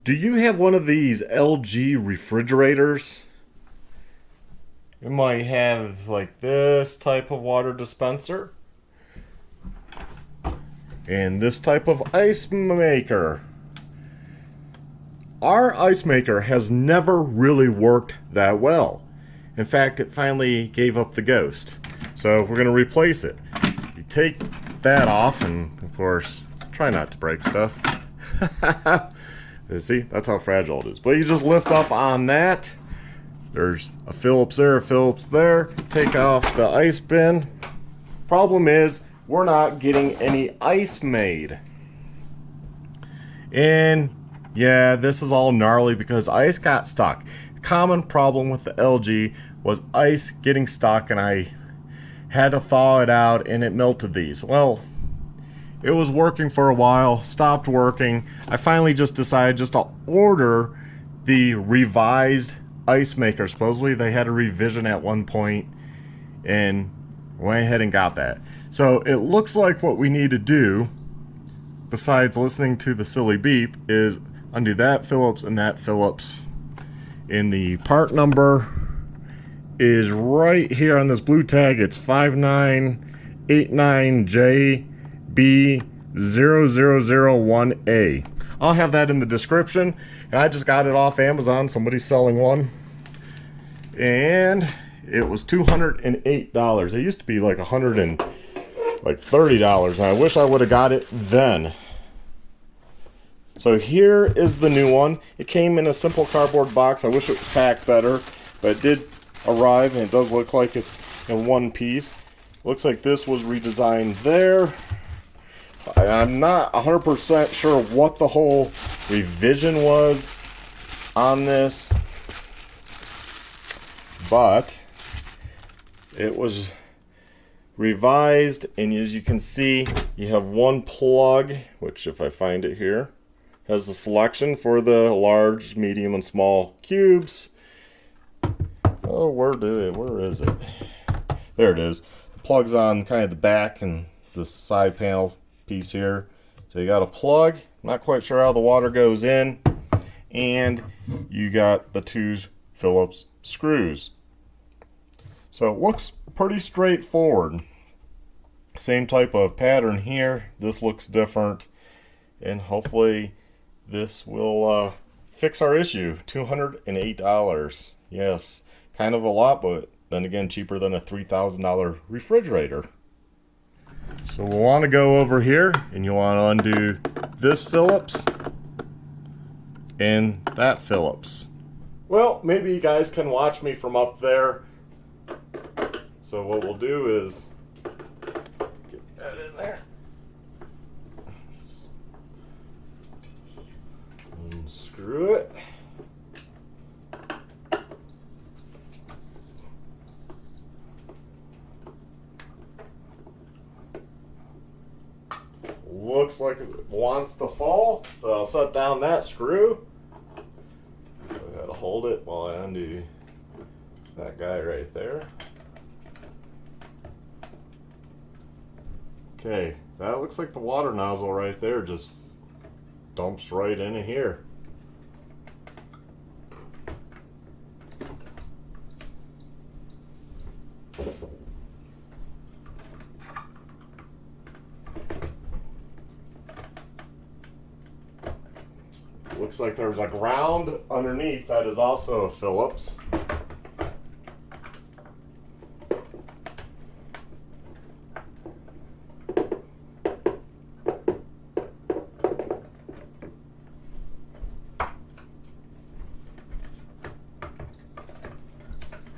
Do you have one of these LG refrigerators? It might have like this type of water dispenser and this type of ice maker. Our ice maker has never really worked that well. In fact, it finally gave up the ghost. So we're going to replace it. You take that off and, of course, try not to break stuff. See, that's how fragile it is. But you just lift up on that. There's a Phillips there, a Phillips there. Take off the ice bin. Problem is, we're not getting any ice made. And yeah, this is all gnarly because ice got stuck. Common problem with the LG was ice getting stuck, and I had to thaw it out and it melted these. Well, it was working for a while, stopped working. I finally just decided just to order the revised ice maker. Supposedly they had a revision at one point, and went ahead and got that. So it looks like what we need to do, besides listening to the silly beep, is undo that Phillips and that Phillips. And the part number is right here on this blue tag. It's 5989JB0001A. I'll have that in the description. And I just got it off Amazon. Somebody's selling one. And it was $208. It used to be like $30, and I wish I would have got it then. So here is the new one. It came in a simple cardboard box. I wish it was packed better, but it did arrive, and it does look like it's in one piece. Looks like this was redesigned there. I'm not 100% sure what the whole revision was on this, but it was revised, and as you can see, you have one plug, which if I find it here, has the selection for the large, medium, and small cubes. Oh, where is it? There it is. The plug's on kind of the back and the side panel piece here. So you got a plug, not quite sure how the water goes in, and you got the two Phillips screws. So it looks pretty straightforward. Same type of pattern here. This looks different, and hopefully this will fix our issue. $208. Yes, kind of a lot, but then again, cheaper than a $3,000 refrigerator. So we'll want to go over here, and you want to undo this Phillips and that Phillips. Well, maybe you guys can watch me from up there. So what we'll do is get that in there. Unscrew it. Looks like it wants to fall, so I'll set down that screw. I gotta hold it while I undo that guy right there. Okay, that looks like the water nozzle right there just dumps right in here. Looks like there's a ground underneath that is also a Phillips.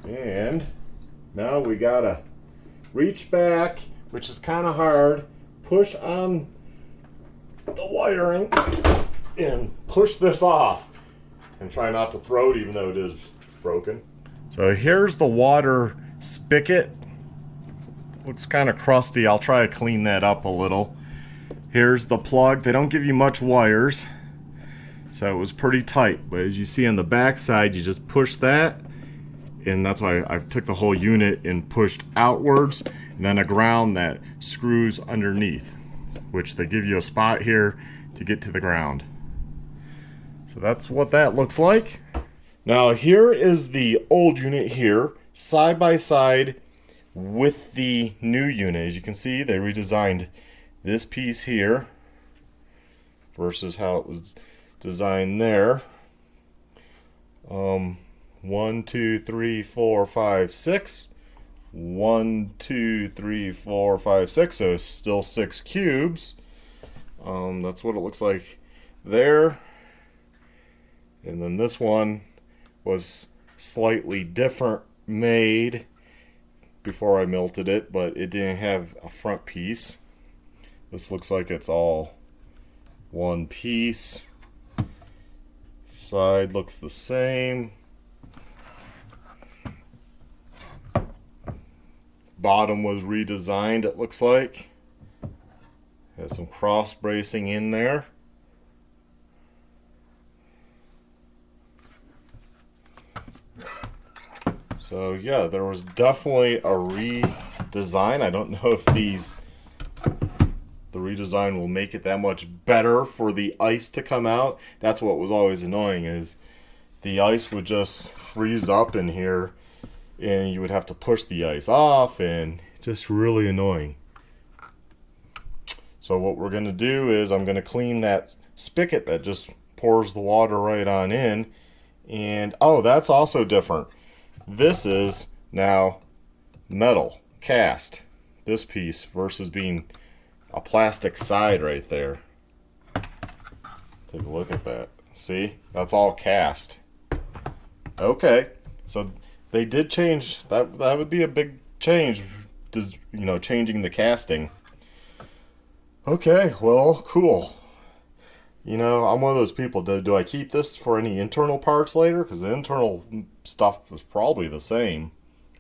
And now we gotta reach back, which is kind of hard, push on the wiring, and push this off. And try not to throw it even though it is broken. So here's the water spigot. Looks kind of crusty. I'll try to clean that up a little. Here's the plug. They don't give you much wires, so it was pretty tight. But as you see on the back side, you just push that, and that's why I took the whole unit and pushed outwards, and then a ground that screws underneath, which they give you a spot here to get to the ground. So that's what that looks like. Now here is the old unit here, side by side with the new unit. As you can see, they redesigned this piece here versus how it was designed there. 1, 2, 3, 4, 5, 6. 1, 2, 3, 4, 5, 6. So still 6 cubes. That's what it looks like there. And then this one was slightly different made before I melted it, but it didn't have a front piece. This looks like it's all one piece. Side looks the same. Bottom was redesigned, it looks like. Has some cross bracing in there. So yeah, there was definitely a redesign. I don't know if the redesign will make it that much better for the ice to come out. That's what was always annoying, is the ice would just freeze up in here and you would have to push the ice off, and just really annoying. So what we're going to do is I'm going to clean that spigot that just pours the water right on in. And oh, that's also different. This is now metal, cast, this piece, versus being a plastic side right there. Take a look at that. See? That's all cast. Okay, so they did change. That would be a big change, changing the casting. Okay, well, cool. I'm one of those people, do I keep this for any internal parts later? Because the internal stuff is probably the same.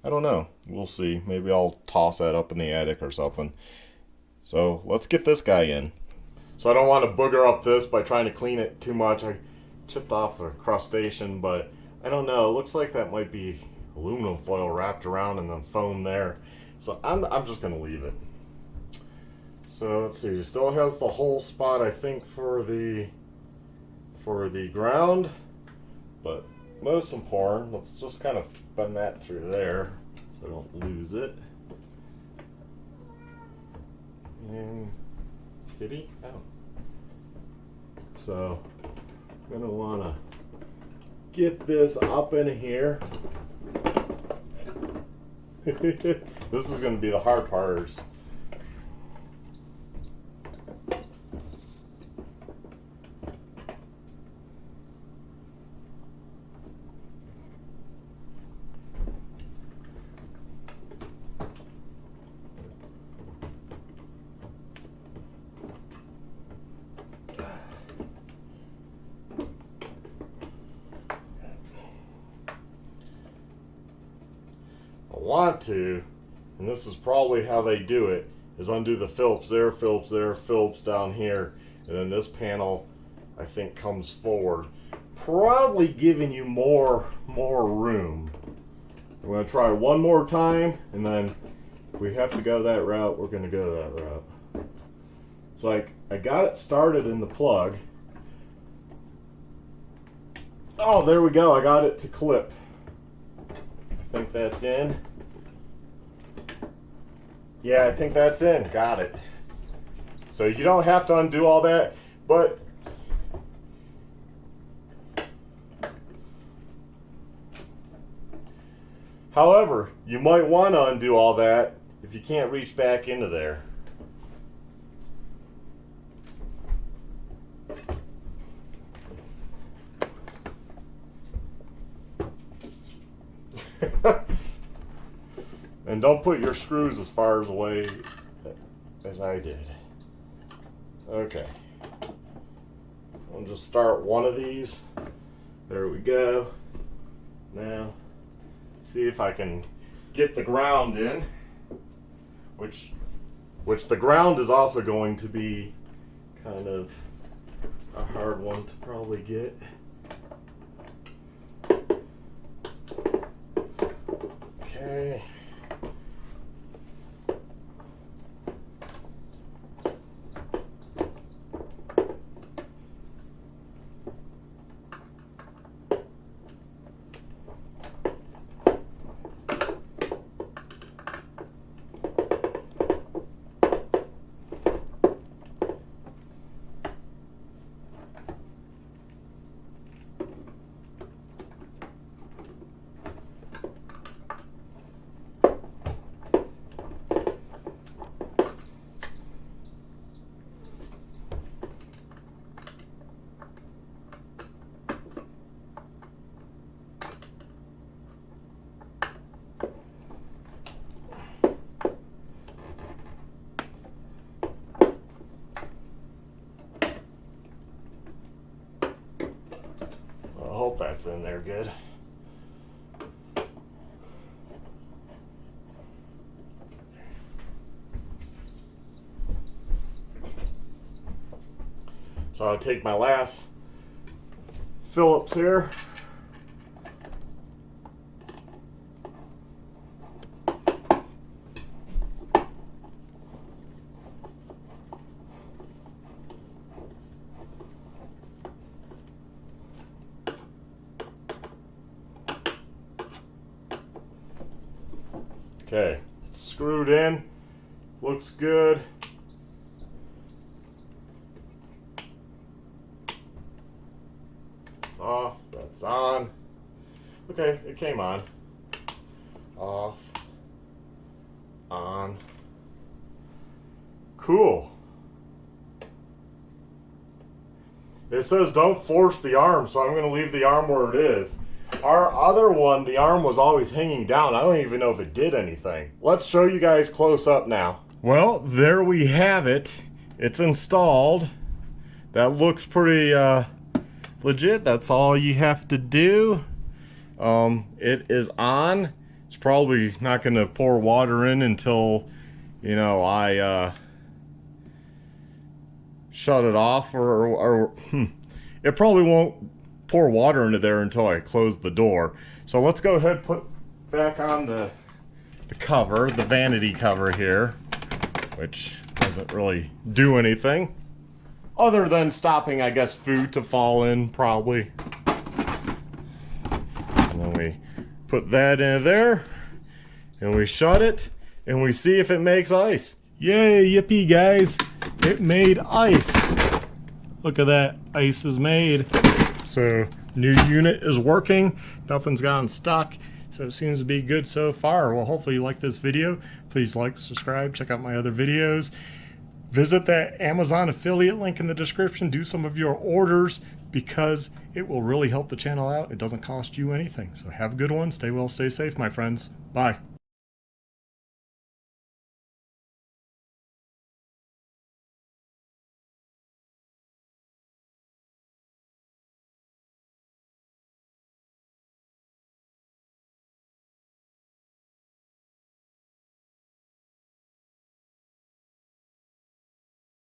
I don't know. We'll see. Maybe I'll toss that up in the attic or something. So let's get this guy in. So I don't want to booger up this by trying to clean it too much. I chipped off the crustacean, but I don't know. It looks like that might be aluminum foil wrapped around and then foam there. So I'm just going to leave it. So let's see, it still has the hole spot, I think, for the ground, but most important, let's just kind of bend that through there so I don't lose it. And kitty, oh. So I'm gonna wanna get this up in here. This is gonna be the hard part. Want to, and this is probably how they do it, is undo the Phillips there, Phillips there, Phillips down here, and then this panel I think comes forward, probably giving you more room. I'm going to try one more time, and then if we have to go that route, we're going to go that route. It's like I got it started in the plug. Oh, there we go, I got it to clip. I think that's in. Yeah, I think that's in. Got it. So you don't have to undo all that, but however, you might want to undo all that if you can't reach back into there. And don't put your screws as far away as I did. Okay. I'll just start one of these. There we go. Now, see if I can get the ground in, which the ground is also going to be kind of a hard one to probably get. Okay. Hope that's in there good. So I'll take my last Phillips here. Okay, it's screwed in, looks good. It's off, that's on. Okay, it came on. Off, on. Cool. It says don't force the arm, so I'm going to leave the arm where it is. Our other one, the arm was always hanging down. I don't even know if it did anything. Let's show you guys close up now. Well, there we have it. It's installed. That looks pretty legit. That's all you have to do. It is on. It's probably not going to pour water in until, you know, I shut it off, or it probably won't pour water into there until I close the door. So let's go ahead and put back on the cover, the vanity cover here, which doesn't really do anything other than stopping, I guess, food to fall in, probably. And then we put that in there, and we shut it, and we see if it makes ice. Yay, yippee, guys. It made ice. Look at that, ice is made. So, new unit is working. Nothing's gotten stuck. So it seems to be good so far. Well, hopefully you like this video. Please like, subscribe, check out my other videos. Visit that Amazon affiliate link in the description. Do some of your orders because it will really help the channel out. It doesn't cost you anything. So have a good one. Stay well, stay safe, my friends. Bye.